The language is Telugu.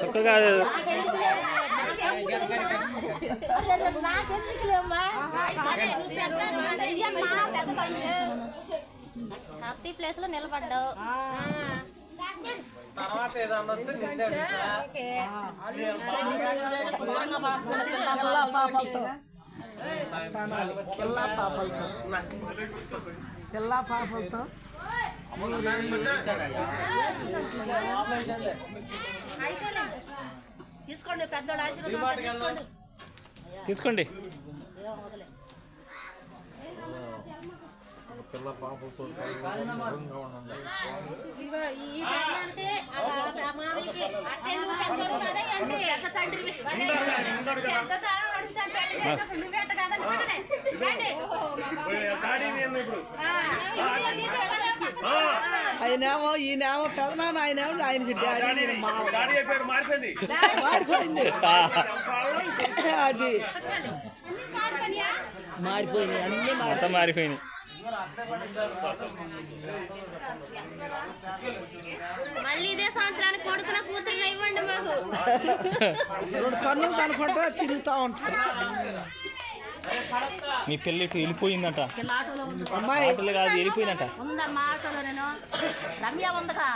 సుఖగా హ్యాపీ ప్లేస్ లో నిలబడ్డావు. తర్వాత ఏదన్నా పిల్ల పాపలతో తీసుకోండి పెద్దోడు ఆశీర్వాదం తీసుకోండి. పిల్ల పాపలతో ఆయనేమో ఈయనేమో పెదనాన్న ఆయనేమో ఆయనకి మారిపోయింది అది మారిపోయినాయి అన్ని మొత్తం మారిపోయినాయి. మళ్ళీ ఇదే సంవత్సరానికి కొడుకున కూతురు ఇవ్వండి మాకు. రెండు కన్నులు కనుకుంటా తిరుగుతూ ఉంటారు. మీ పెళ్ళి వెళ్ళిపోయిందట. అమ్మాయి ఆటలు కాదు వెళ్ళిపోయిందట. ఉందమ్మా ఆటోలో నేను రమ్య ఉందకా